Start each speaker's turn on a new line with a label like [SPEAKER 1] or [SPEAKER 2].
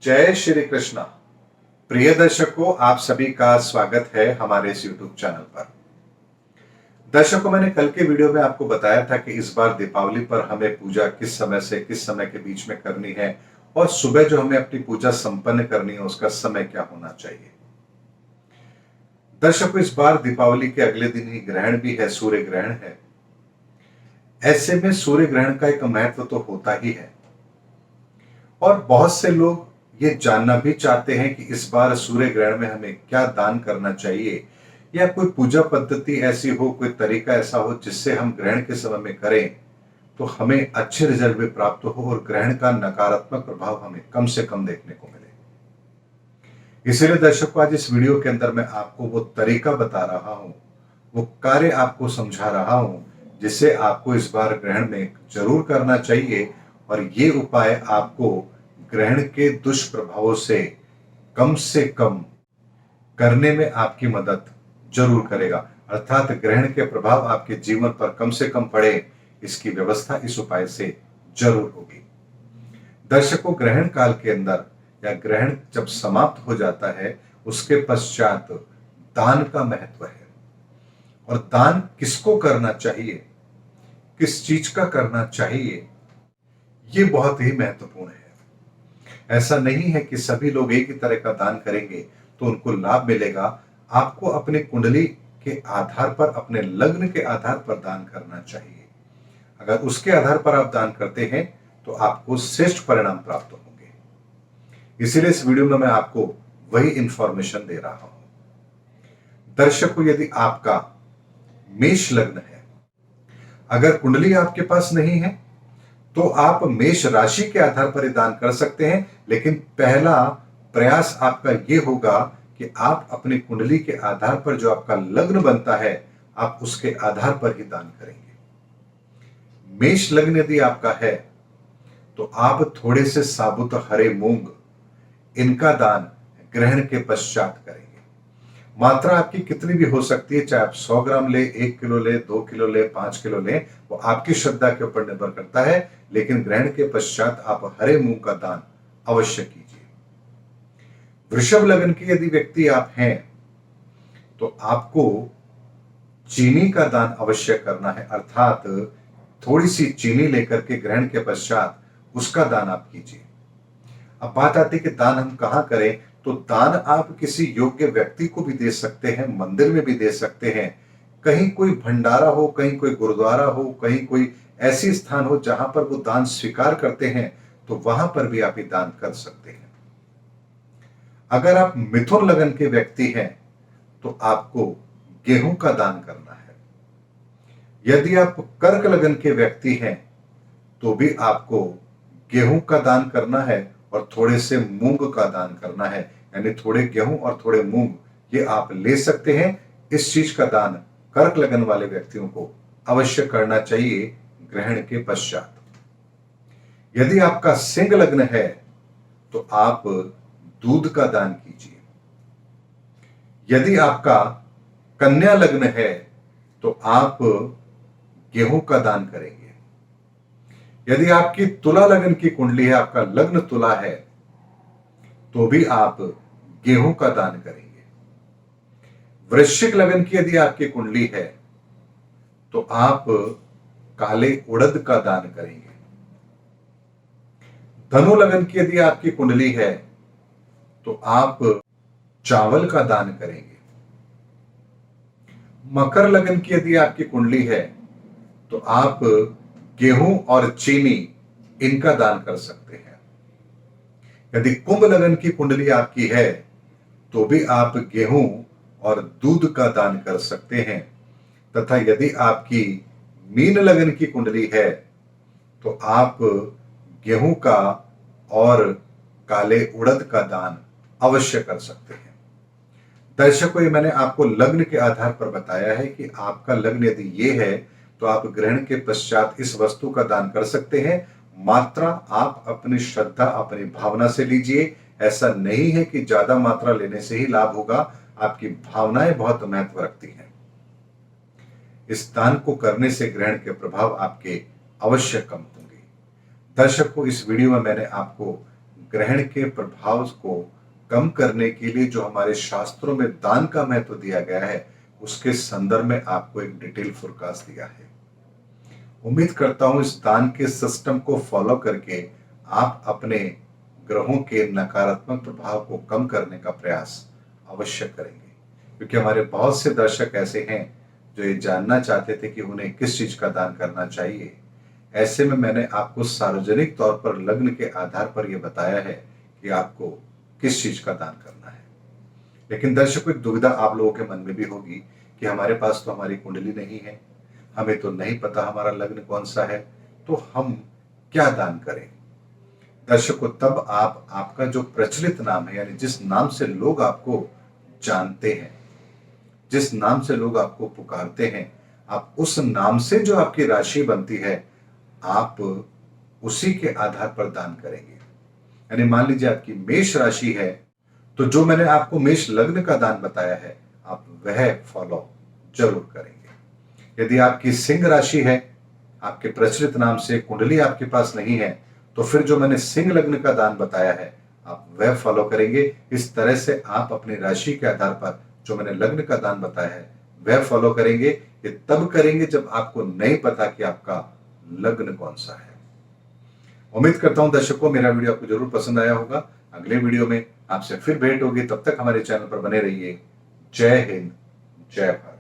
[SPEAKER 1] जय श्री कृष्णा। प्रिय दर्शकों, आप सभी का स्वागत है हमारे इस YouTube चैनल पर। दर्शकों, मैंने कल के वीडियो में आपको बताया था कि इस बार दीपावली पर हमें पूजा किस समय से किस समय के बीच में करनी है और सुबह जो हमें अपनी पूजा संपन्न करनी है उसका समय क्या होना चाहिए। दर्शकों, इस बार दीपावली के अगले दिन ही ग्रहण भी है, सूर्य ग्रहण है। ऐसे में सूर्य ग्रहण का एक महत्व तो होता ही है और बहुत से लोग ये जानना भी चाहते हैं कि इस बार सूर्य ग्रहण में हमें क्या दान करना चाहिए या कोई पूजा पद्धति ऐसी हो, कोई तरीका ऐसा हो जिससे हम ग्रहण के समय में करें तो हमें अच्छे रिजल्ट भी प्राप्त हो और ग्रहण का नकारात्मक प्रभाव हमें कम से कम देखने को मिले। इसीलिए दर्शकों, आज इस वीडियो के अंदर मैं आपको वो तरीका बता रहा हूं, वो कार्य आपको समझा रहा हूं जिसे आपको इस बार ग्रहण में जरूर करना चाहिए और ये उपाय आपको ग्रहण के दुष्प्रभावों से कम करने में आपकी मदद जरूर करेगा। अर्थात ग्रहण के प्रभाव आपके जीवन पर कम से कम पड़े, इसकी व्यवस्था इस उपाय से जरूर होगी। दर्शकों, ग्रहण काल के अंदर या ग्रहण जब समाप्त हो जाता है उसके पश्चात दान का महत्व है और दान किसको करना चाहिए, किस चीज का करना चाहिए, ये बहुत ही महत्वपूर्ण है। ऐसा नहीं है कि सभी लोग एक ही तरह का दान करेंगे तो उनको लाभ मिलेगा। आपको अपने कुंडली के आधार पर, अपने लग्न के आधार पर दान करना चाहिए। अगर उसके आधार पर आप दान करते हैं तो आपको श्रेष्ठ परिणाम प्राप्त होंगे। इसीलिए इस वीडियो में मैं आपको वही इंफॉर्मेशन दे रहा हूं। दर्शकों, यदि आपका मेष लग्न है, अगर कुंडली आपके पास नहीं है तो आप मेष राशि के आधार पर दान कर सकते हैं, लेकिन पहला प्रयास आपका यह होगा कि आप अपनी कुंडली के आधार पर जो आपका लग्न बनता है आप उसके आधार पर ही दान करेंगे। मेष लग्न यदि आपका है तो आप थोड़े से साबुत हरे मूंग, इनका दान ग्रहण के पश्चात करेंगे। मात्रा आपकी कितनी भी हो सकती है, चाहे आप 100 ग्राम ले, 1 किलो ले, 2 किलो ले, 5 किलो ले, वो आपकी श्रद्धा के ऊपर निर्भर करता है। लेकिन ग्रहण के पश्चात आप हरे मूंग का दान अवश्य कीजिए। वृषभ लग्न के यदि व्यक्ति आप हैं तो आपको चीनी का दान अवश्य करना है, अर्थात थोड़ी सी चीनी लेकर के ग्रहण के पश्चात उसका दान आप कीजिए। अब बात आती है कि दान हम कहां करें, तो दान आप किसी योग्य व्यक्ति को भी दे सकते हैं, मंदिर में भी दे सकते हैं, कहीं कोई भंडारा हो, कहीं कोई गुरुद्वारा हो, कहीं कोई ऐसी स्थान हो जहां पर वो दान स्वीकार करते हैं तो वहां पर भी आप ये दान कर सकते हैं। अगर आप मिथुन लगन के व्यक्ति हैं तो आपको गेहूं का दान करना है। यदि आप कर्क लगन के व्यक्ति हैं तो भी आपको गेहूं का दान करना है और थोड़े से मूंग का दान करना है, यानी थोड़े गेहूं और थोड़े मूंग ये आप ले सकते हैं। इस चीज का दान कर्क लगन वाले व्यक्तियों को अवश्य करना चाहिए ग्रहण के पश्चात। यदि आपका सिंह लग्न है तो आप दूध का दान कीजिए। यदि आपका कन्या लग्न है तो आप गेहूं का दान करेंगे। यदि आपकी तुला लग्न की कुंडली है, आपका लग्न तुला है, तो भी आप गेहूं का दान करेंगे। वृश्चिक लग्न की यदि आपकी कुंडली है तो आप काले उड़द का दान करेंगे। धनु लग्न की यदि आपकी कुंडली है तो आप चावल का दान करेंगे। मकर लग्न की यदि आपकी कुंडली है तो आप गेहूं और चीनी इनका दान कर सकते हैं। यदि कुंभ लग्न की कुंडली आपकी है तो भी आप गेहूं और दूध का दान कर सकते हैं, तथा यदि आपकी मीन लग्न की कुंडली है तो आप गेहूं का और काले उड़द का दान अवश्य कर सकते हैं। दर्शकों, ये मैंने आपको लग्न के आधार पर बताया है कि आपका लग्न यदि ये है तो आप ग्रहण के पश्चात इस वस्तु का दान कर सकते हैं। मात्रा आप अपनी श्रद्धा, अपनी भावना से लीजिए। ऐसा नहीं है कि ज्यादा मात्रा लेने से ही लाभ होगा, आपकी भावनाएं बहुत महत्व रखती हैं। इस दान को करने से ग्रहण के प्रभाव आपके अवश्य कम होंगे। दर्शकों, इस वीडियो में मैंने आपको ग्रहण के प्रभाव को कम करने के लिए जो हमारे शास्त्रों में दान का महत्व दिया गया है, उसके संदर्भ में आपको एक डिटेल फोरकास्ट दिया है। उम्मीद करता हूं इस दान के सिस्टम को फॉलो करके आप अपने ग्रहों के नकारात्मक प्रभाव को कम करने का प्रयास अवश्य करेंगे, क्योंकि हमारे बहुत से दर्शक ऐसे हैं जो ये जानना चाहते थे कि उन्हें किस चीज का दान करना चाहिए। ऐसे में मैंने आपको सार्वजनिक तौर पर लग्न के आधार पर यह बताया है कि आपको किस चीज का दान करना है। लेकिन दर्शकों, एक दुविधा आप लोगों के मन में भी होगी कि हमारे पास तो हमारी कुंडली नहीं है, हमें तो नहीं पता हमारा लग्न कौन सा है, तो हम क्या दान करें। दर्शकों, तब आप आपका जो प्रचलित नाम है, यानी जिस नाम से लोग आपको जानते हैं, जिस नाम से लोग आपको पुकारते हैं, आप उस नाम से जो आपकी राशि बनती है, आप उसी के आधार पर दान करेंगे। यानी मान लीजिए आपकी मेष राशि है, तो जो मैंने आपको मेष लग्न का दान बताया है, आप वह फॉलो जरूर करेंगे। यदि आपकी सिंह राशि है, आपके प्रचलित नाम से कुंडली आपके पास नहीं है, तो फिर जो मैंने सिंह लग्न का दान बताया है, आप वह फॉलो करेंगे। इस तरह से आप अपनी राशि के आधार पर जो मैंने लग्न का दान बताया है वह फॉलो करेंगे। ये तब करेंगे जब आपको नहीं पता कि आपका लग्न कौन सा है। उम्मीद करता हूं दर्शकों, मेरा वीडियो आपको जरूर पसंद आया होगा। अगले वीडियो में आपसे फिर भेंट होगी, तब तक हमारे चैनल पर बने रहिए। जय हिंद, जय भारत।